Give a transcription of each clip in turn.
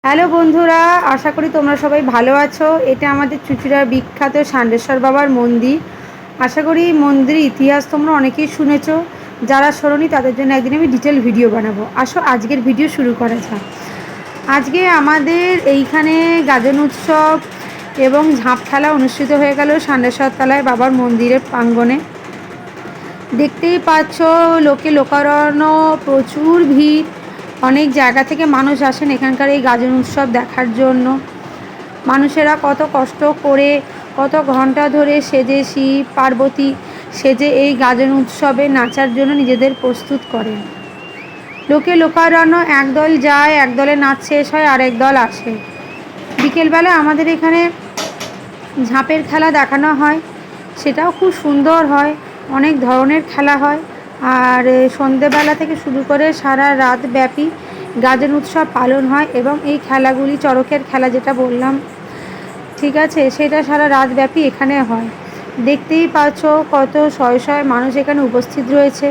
Hello বন্ধুরা, আশা করি তোমরা সবাই ভালো আছো। এটা আমাদের চুঁচুড়ার বিখ্যাত ষান্ডেশ্বর বাবার মন্দির। আশা করি মন্দিরের ইতিহাস তোমরা অনেকেই শুনেছো। যারা শোনোনি তাদের জন্য একদিন আমি ডিটেল ভিডিও বানাবো। আসো আজকের ভিডিও শুরু করা যাক। আজকে আমাদের এইখানে গাজন উৎসব এবং ঝাঁপ খেলা অনুষ্ঠিত হয়ে গেল ষান্ডেশ্বর তলায় বাবার মন্দিরের প্রাঙ্গণে। দেখতেই পাচ্ছ লোকে লোকারণ্য, প্রচুর ভিড়। অনেক জায়গা থেকে মানুষ আসেন এখানকার এই গাজন উৎসব দেখার জন্য। মানুষেরা কত কষ্ট করে কত ঘন্টা ধরে সেজে শিব পার্বতী সেজে এই গাজন উৎসবে নাচার জন্য নিজেদের প্রস্তুত করেন। লোকে লোকারণ্য, একদল যায়, একদলে নাচ শেষ হয়, আরেক দল আসে। বিকেলবেলা আমাদের এখানে ঝাঁপের খেলা দেখানো হয়, সেটাও খুব সুন্দর হয়। অনেক ধরনের খেলা হয়। আর সন্ধেবেলা থেকে শুরু করে সারা রাত ব্যাপী গাজন উৎসব পালন হয় এবং এই খেলাগুলি চড়কের খেলা যেটা বললাম, ঠিক আছে, সেটা সারা রাত ব্যাপী এখানে হয়। দেখতেই পাচ্ছ কত শয়ে শয়ে মানুষ এখানে উপস্থিত রয়েছে।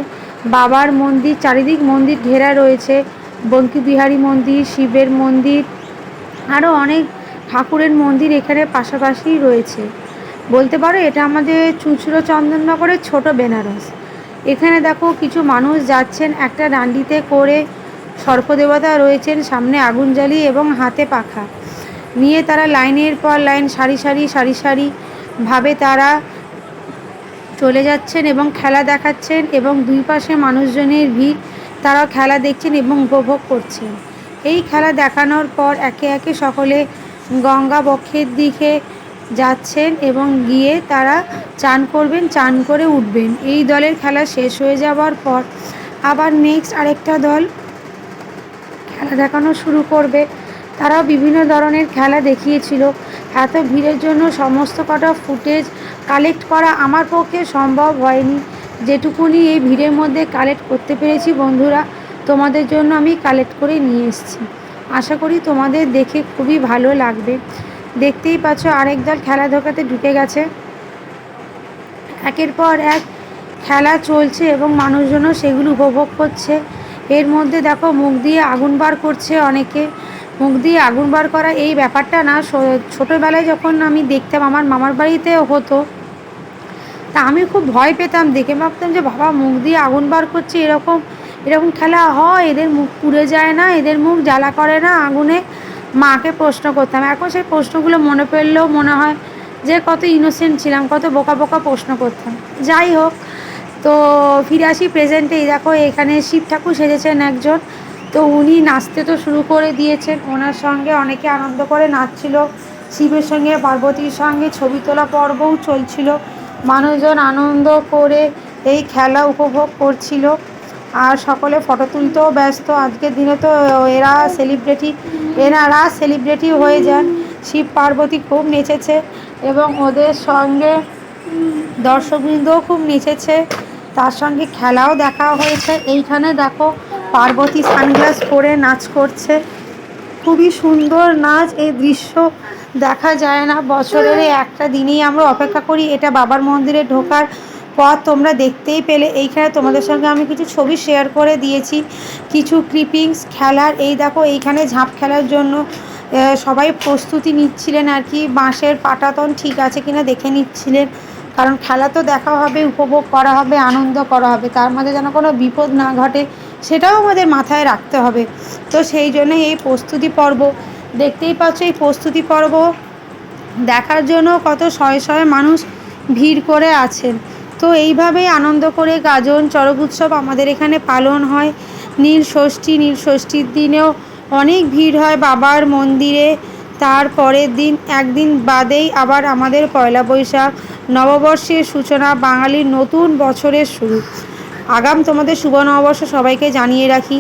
বাবার মন্দির, চারিদিক মন্দির ঘেরা রয়েছে। বঙ্কিবিহারী মন্দির, শিবের মন্দির, আরও অনেক ঠাকুরের মন্দির এখানে পাশাপাশি রয়েছে। বলতে পারো এটা আমাদের চুঁচুড়ো চন্দননগরের ছোট বেনারস। এখানে দেখো কিছু মানুষ যাচ্ছেন একটা ডান্ডিতে করে। সর্পদেবতা রয়েছেন, সামনে আগুন জ্বালিয়ে এবং হাতে পাখা নিয়ে তারা লাইনের পর লাইন, সারি সারি সারি সারি ভাবে তারা চলে যাচ্ছেন এবং খেলা দেখাচ্ছেন এবং দুই পাশে মানুষজনের ভিড়। তারা খেলা দেখছেন এবং উপভোগ করছেন। এই খেলা দেখানোর পর একে একে সকলে গঙ্গা বক্ষের দিকে যাচ্ছেন এবং গিয়ে তারা চান করবেন, চান করে উঠবেন। এই দলের খেলা শেষ হয়ে যাওয়ার পর আবার নেক্সট আরেকটা দল খেলা দেখানো শুরু করবে। তারাও বিভিন্ন ধরনের খেলা দেখিয়েছিল। এত ভিড়ের জন্য সমস্ত কটা ফুটেজ কালেক্ট করা আমার পক্ষে সম্ভব হয়নি। যেটুকুনি এই ভিড়ের মধ্যে কালেক্ট করতে পেরেছি বন্ধুরা, তোমাদের জন্য আমি কালেক্ট করে নিয়ে এসেছি। আশা করি তোমাদের দেখে খুবই ভালো লাগবে। দেখতেই পাচ্ছ আরেক দল খেলা ধোকাতে ঢুকে গেছে। একের পর এক খেলা চলছে এবং মানুষজনও সেগুলো উপভোগ করছে। এর মধ্যে দেখো মুখ দিয়ে আগুন বার করছে অনেকে। মুখ দিয়ে আগুন বার করা এই ব্যাপারটা না, ছোটোবেলায় যখন আমি দেখতাম আমার মামার বাড়িতেও হতো, তা আমি খুব ভয় পেতাম দেখে। ভাবতাম যে বাবা, মুখ দিয়ে আগুন বার করছে, এরকম এরকম খেলা হয়? এদের মুখ পুড়ে যায় না? এদের মুখ জ্বালা করে না আগুনে? মাকে প্রশ্ন করতাম। এখন সেই প্রশ্নগুলো মনে পড়লেও মনে হয় যে কত ইনোসেন্ট ছিলাম, কত বোকা বোকা প্রশ্ন করতাম। যাই হোক, তো ফিরে আসি প্রেজেন্টেই। দেখো এখানে শিব ঠাকুর সেজেছেন একজন। তো উনি নাচতে তো শুরু করে দিয়েছেন, ওনার সঙ্গে অনেকে আনন্দ করে নাচছিল। শিবের সঙ্গে পার্বতীর সঙ্গে ছবি তোলা পর্বও চলছিল। মানুষজন আনন্দ করে এই খেলা উপভোগ করছিল আর সকলে ফটো তুলতেও ব্যস্ত। আজকের দিনে তো এনারা সেলিব্রিটি হয়ে যান। শিব পার্বতী খুব নেচেছে এবং ওদের সঙ্গে দর্শকবৃন্দও খুব নেচেছে, তার সঙ্গে খেলাও দেখা হয়েছে। এইখানে দেখো পার্বতী সানগ্লাস পরে নাচ করছে, খুবই সুন্দর নাচ। এই দৃশ্য দেখা যায় না, বছরের একটা দিনেই আমরা অপেক্ষা করি। এটা বাবার মন্দিরে ঢোকার পর তোমরা দেখতেই পেলে। এইখানে তোমাদের সঙ্গে আমি কিছু ছবি শেয়ার করে দিয়েছি, কিছু ক্লিপিংস খেলার। এই দেখো এইখানে ঝাঁপ খেলার জন্য সবাই প্রস্তুতি নিচ্ছিলেন আর কি। বাঁশের পাটাতন ঠিক আছে কিনা দেখে নিচ্ছিলেন, কারণ খেলা তো দেখা হবে, উপভোগ করা হবে, আনন্দ করা হবে, তার মধ্যে যেন কোনো বিপদ না ঘটে সেটাও আমাদের মাথায় রাখতে হবে। তো সেই জন্যই এই প্রস্তুতি পর্ব। দেখতেই পাচ্ছ এই প্রস্তুতি পর্ব দেখার জন্য কত শয়ে শয়ে মানুষ ভিড় করে আছেন। তো এইভাবেই আনন্দ করে গাজন চড়ক উৎসব আমাদের এখানে পালন হয়। নীল ষষ্ঠীর দিনেও অনেক ভিড় হয় বাবার মন্দিরে। তার পরের দিন, একদিন বাদেই আবার আমাদের পয়লা বৈশাখ, নববর্ষের সূচনা, বাঙালির নতুন বছরের শুরু। আগাম তোমাদের শুভ নববর্ষ সবাইকে জানিয়ে রাখি।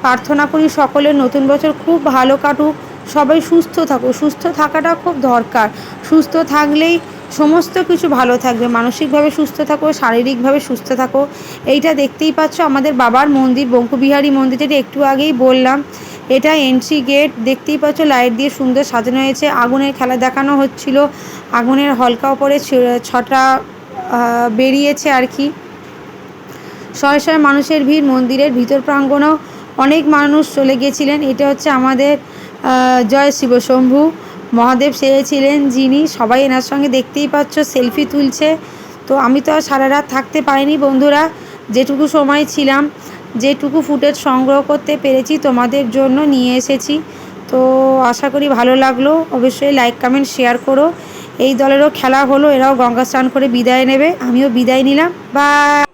প্রার্থনা করি সকলের নতুন বছর খুব ভালো কাটুক, সবাই সুস্থ থাকো। সুস্থ থাকাটা খুব দরকার। সুস্থ থাকলেই সমস্ত কিছু ভালো থাকবে। মানসিকভাবে সুস্থ থাকো, শারীরিকভাবে সুস্থ থাকো। এইটা দেখতেই পাচ্ছ আমাদের বাবার মন্দির, বঙ্কুবিহারী মন্দির, যেটা একটু আগেই বললাম। এটা এন্ট্রি গেট। দেখতেই পাচ্ছ লাইট দিয়ে সুন্দর সাজানো হয়েছে। আগুনের খেলা দেখানো হচ্ছিল। আগুনের হলকা ওপরে ছটা বেরিয়েছে আর কি। শয়ে শয়ে মানুষের ভিড়। মন্দিরের ভিতর প্রাঙ্গণেও অনেক মানুষ চলে গেছিলেন। এটা হচ্ছে আমাদের জয় শিবশম্ভু। মহাদেব সেজেছিলেন যিনি, সবাই এনার সঙ্গে দেখতেই পাচ্ছ সেলফি তুলছে। তো আমি তো আর সারা রাত থাকতে পারিনি বন্ধুরা, যেটুকু সময় ছিলাম, যেটুকু ফুটেজ সংগ্রহ করতে পেরেছি তোমাদের জন্য নিয়ে এসেছি। তো আশা করি ভালো লাগলো। অবশ্যই লাইক কমেন্ট শেয়ার করো। এই দলেরও খেলা হলো, এরাও গঙ্গা স্নান করে বিদায় নেবে, আমিও বিদায় নিলাম। বাই।